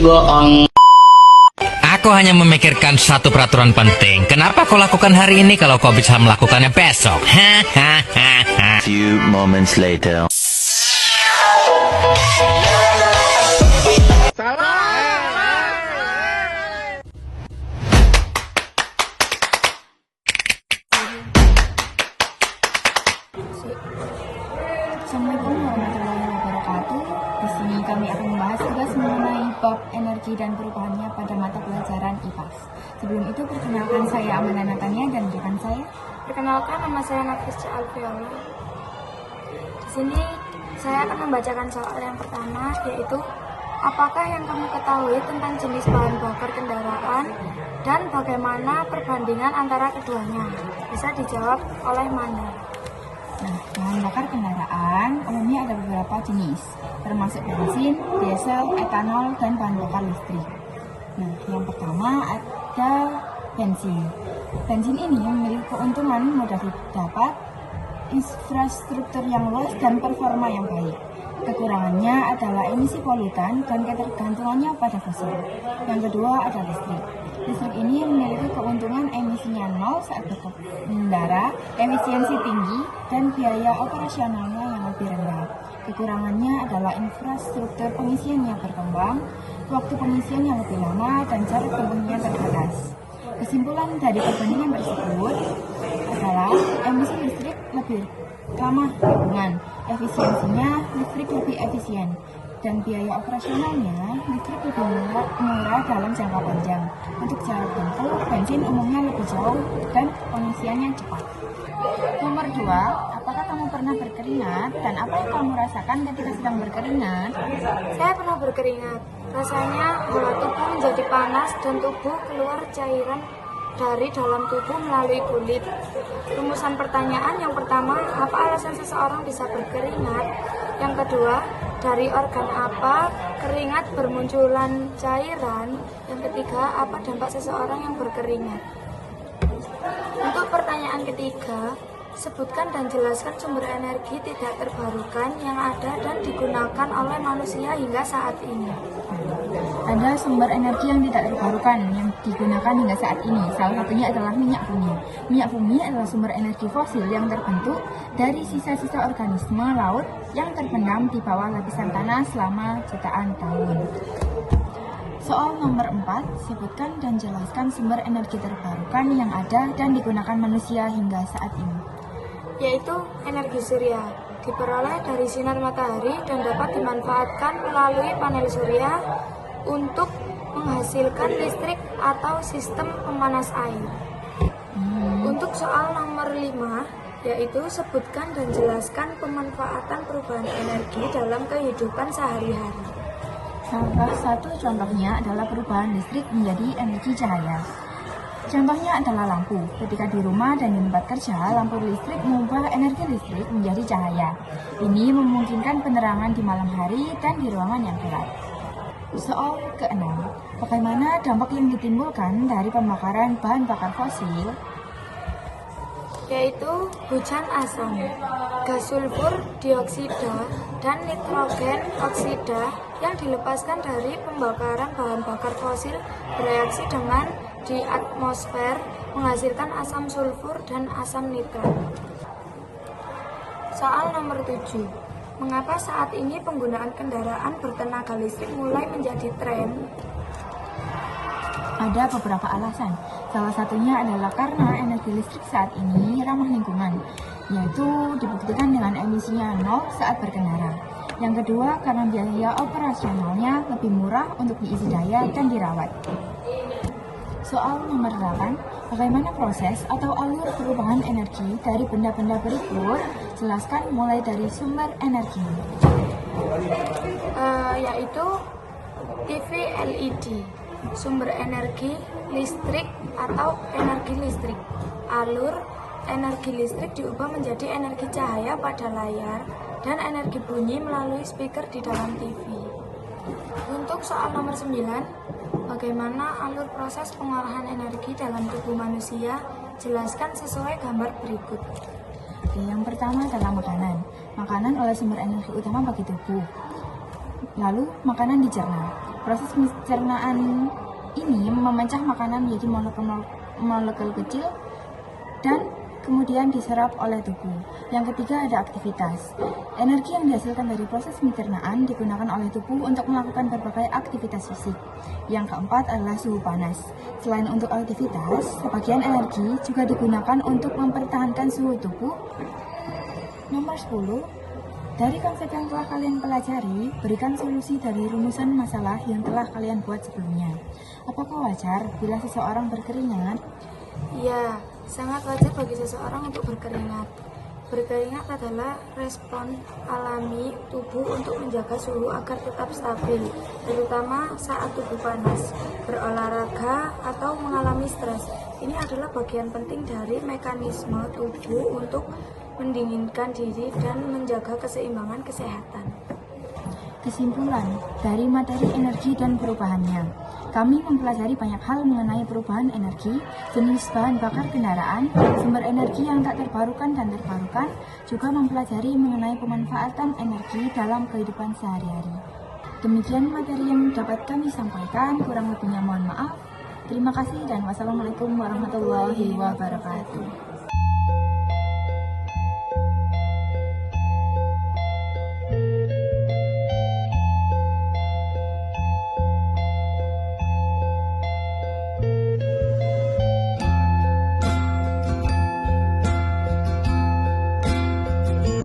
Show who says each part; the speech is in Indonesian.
Speaker 1: bohong.
Speaker 2: Aku hanya memikirkan satu peraturan penting. Kenapa kau lakukan hari ini kalau kau bisa melakukannya besok?
Speaker 3: Few moments later.
Speaker 4: Assalamualaikum warahmatullahi wabarakatuh. Di sini kami akan membahas tugas mengenai bab energi dan perubahannya pada mata pelajaran IPAS. Sebelum itu, perkenalkan saya Amanda Natania dan rekan saya.
Speaker 5: Perkenalkan, nama saya Nafisca Alfiana. Di sini saya akan membacakan soal yang pertama, yaitu apakah yang kamu ketahui tentang jenis bahan bakar kendaraan dan bagaimana perbandingan antara keduanya? Bisa dijawab oleh Manda.
Speaker 4: Nah, bahan bakar kendaraan umumnya ada beberapa jenis, termasuk bensin, diesel, etanol, dan bahan bakar listrik. Nah, yang pertama ada bensin. Bensin ini memiliki keuntungan mudah didapat, infrastruktur yang luas, dan performa yang baik. Kekurangannya adalah emisi polutan dan ketergantungannya pada fosil. Yang kedua ada listrik. Listrik ini memiliki keuntungan emisinya nol saat berkendara, efisiensi tinggi, dan biaya operasionalnya yang lebih rendah. Kekurangannya adalah infrastruktur pengisian yang berkembang, waktu pengisian yang lebih lama, dan jarak tempuhnya terbatas. Kesimpulan dari perbandingan tersebut adalah emisi listrik lebih ramah lingkungan, efisiensinya listrik lebih efisien, dan biaya operasionalnya listrik lebih murah dalam jangka panjang. Untuk jarak tempuh, bensin umumnya lebih jauh dan pengisiannya cepat. Nomor 2, apakah kamu pernah berkeringat dan apa yang kamu rasakan ketika sedang berkeringat?
Speaker 5: Saya pernah berkeringat. Rasanya bola tubuh menjadi panas dan tubuh keluar cairan dari dalam tubuh melalui kulit. Rumusan pertanyaan yang pertama, apa alasan seseorang bisa berkeringat? Yang kedua, dari organ apa keringat bermunculan cairan? Yang ketiga, apa dampak seseorang yang berkeringat? Untuk pertanyaan ketiga, sebutkan dan jelaskan sumber energi tidak terbarukan yang ada dan digunakan oleh manusia hingga saat ini.
Speaker 4: Ada sumber energi yang tidak terbarukan yang digunakan hingga saat ini. Salah satunya adalah minyak bumi. Minyak bumi adalah sumber energi fosil yang terbentuk dari sisa-sisa organisme laut yang terpendam di bawah lapisan tanah selama jutaan tahun. Soal nomor 4, sebutkan dan jelaskan sumber energi terbarukan yang ada dan digunakan manusia hingga saat ini.
Speaker 5: Yaitu energi surya, diperoleh dari sinar matahari dan dapat dimanfaatkan melalui panel surya untuk menghasilkan listrik atau sistem pemanas air. Untuk soal nomor 5, yaitu sebutkan dan jelaskan pemanfaatan perubahan energi dalam kehidupan sehari-hari.
Speaker 4: Salah satu contohnya adalah perubahan listrik menjadi energi cahaya. Contohnya adalah lampu. Ketika di rumah dan di tempat kerja, lampu listrik mengubah energi listrik menjadi cahaya. Ini memungkinkan penerangan di malam hari dan di ruangan yang gelap. Soal ke-6, bagaimana dampak yang ditimbulkan dari pembakaran bahan bakar fosil?
Speaker 5: Yaitu hujan asam, gas sulfur dioksida, dan nitrogen oksida yang dilepaskan dari pembakaran bahan bakar fosil bereaksi dengan di atmosfer menghasilkan asam sulfur dan asam nitrat. Soal nomor 7, mengapa saat ini penggunaan kendaraan bertenaga listrik mulai menjadi tren?
Speaker 4: Ada beberapa alasan. Salah satunya adalah karena energi listrik saat ini ramah lingkungan, yaitu dibuktikan dengan emisinya nol saat berkendara. Yang kedua, karena biaya operasionalnya lebih murah untuk diisi daya dan dirawat. Soal nomor 8, bagaimana proses atau alur perubahan energi dari benda-benda berikut? Jelaskan mulai dari sumber energi.
Speaker 5: Yaitu TV LED, sumber energi listrik atau energi listrik. Alur energi listrik diubah menjadi energi cahaya pada layar dan energi bunyi melalui speaker di dalam TV. Untuk soal nomor 9, bagaimana alur proses pengolahan energi dalam tubuh manusia? Jelaskan sesuai gambar berikut.
Speaker 4: Oke, yang pertama adalah makanan. Makanan adalah sumber energi utama bagi tubuh. Lalu, makanan dicerna. Proses pencernaan ini memecah makanan menjadi molekul kecil dan kemudian diserap oleh tubuh. Yang ketiga ada aktivitas. Energi yang dihasilkan dari proses pencernaan digunakan oleh tubuh untuk melakukan berbagai aktivitas fisik. Yang keempat adalah suhu panas. Selain untuk aktivitas, sebagian energi juga digunakan untuk mempertahankan suhu tubuh. Nomor 10, dari konsep yang telah kalian pelajari, berikan solusi dari rumusan masalah yang telah kalian buat sebelumnya. Apakah wajar bila seseorang berkeringat?
Speaker 5: Ya, sangat wajar bagi seseorang untuk berkeringat. Berkeringat adalah respon alami tubuh untuk menjaga suhu agar tetap stabil, terutama saat tubuh panas, berolahraga, atau mengalami stres. Ini adalah bagian penting dari mekanisme tubuh untuk mendinginkan diri dan menjaga keseimbangan kesehatan.
Speaker 4: Kesimpulan dari materi energi dan perubahannya. Kami mempelajari banyak hal mengenai perubahan energi, jenis bahan bakar kendaraan, sumber energi yang tak terbarukan dan terbarukan, juga mempelajari mengenai pemanfaatan energi dalam kehidupan sehari-hari. Demikian materi yang dapat kami sampaikan, kurang lebihnya mohon maaf. Terima kasih dan wassalamualaikum warahmatullahi wabarakatuh.